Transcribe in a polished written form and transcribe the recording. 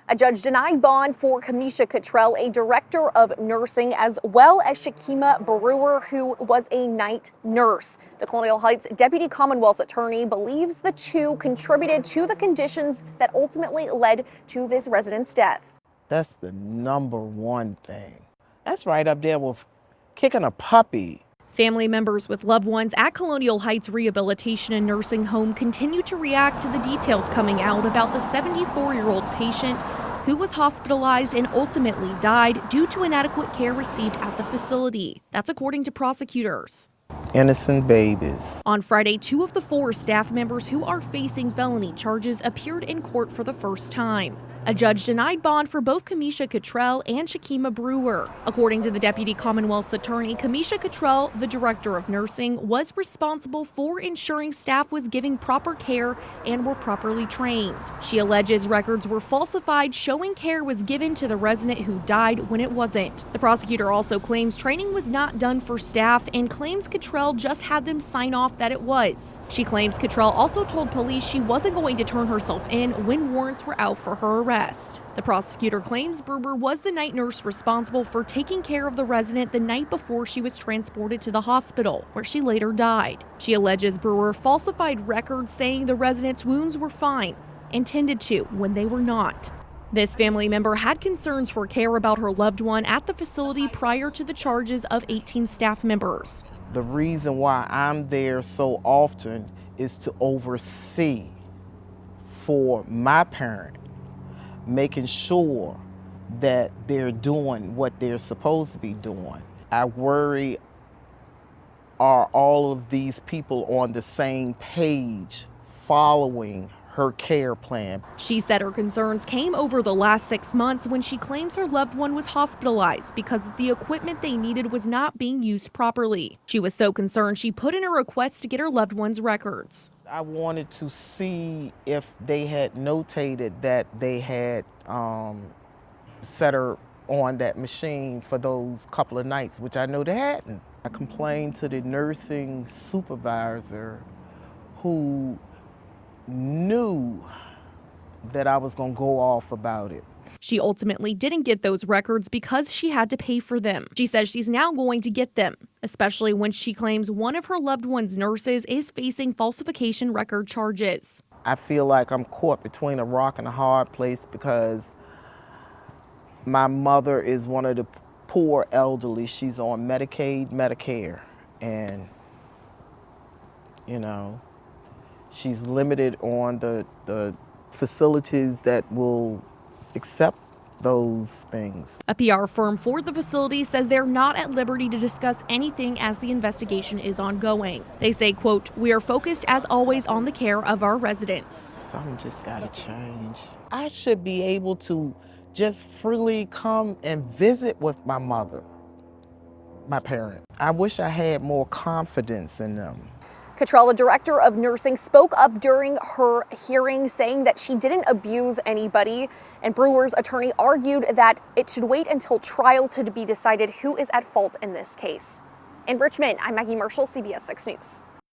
A judge denied bond for Kamisha Cottrell, a director of nursing, as well as Shakima Brewer, who was a night nurse. The Colonial Heights Deputy Commonwealth's attorney believes the two contributed to the conditions that ultimately led to this resident's death. That's the number one thing. That's right up there with kicking a puppy. Family members with loved ones at Colonial Heights Rehabilitation and Nursing Home continue to react to the details coming out about the 74-year-old patient who was hospitalized and ultimately died due to inadequate care received at the facility. That's according to prosecutors. Innocent babies. On Friday, 2 of the 4 staff members who are facing felony charges appeared in court for the first time. A judge denied bond for both Kamisha Cottrell and Shakima Brewer. According to the Deputy Commonwealth's attorney, Kamisha Cottrell, the director of nursing, was responsible for ensuring staff was giving proper care and were properly trained. She alleges records were falsified, showing care was given to the resident who died when it wasn't. The prosecutor also claims training was not done for staff and claims Cottrell just had them sign off that it was. She claims Cottrell also told police she wasn't going to turn herself in when warrants were out for her arrest. The prosecutor claims Brewer was the night nurse responsible for taking care of the resident the night before she was transported to the hospital, where she later died. She alleges Brewer falsified records saying the resident's wounds were fine, intended to when they were not. This family member had concerns for care about her loved one at the facility prior to the charges of 18 staff members. The reason why I'm there so often is to oversee for my parent, making sure that they're doing what they're supposed to be doing. I worry, are all of these people on the same page following her care plan? She said her concerns came over the last 6 months when she claims her loved one was hospitalized because the equipment they needed was not being used properly. She was so concerned she put in a request to get her loved one's records. I wanted to see if they had notated that they had set her on that machine for those couple of nights, which I know they hadn't. I complained to the nursing supervisor who knew that I was going to go off about it. She ultimately didn't get those records because she had to pay for them. She says she's now going to get them, especially when she claims one of her loved one's nurses is facing falsification record charges. I feel like I'm caught between a rock and a hard place because my mother is one of the poor elderly. She's on Medicaid, Medicare, and you know, she's limited on the facilities that will accept those things. A PR firm for the facility says they're not at liberty to discuss anything as the investigation is ongoing. They say, quote, "We are focused as always on the care of our residents." Something just gotta change. I should be able to just freely come and visit with my mother, my parent. I wish I had more confidence in them. Cottrell, the director of nursing, spoke up during her hearing, saying that she didn't abuse anybody, and Brewer's attorney argued that it should wait until trial to be decided who is at fault in this case. In Richmond, I'm Maggie Marshall, CBS 6 News.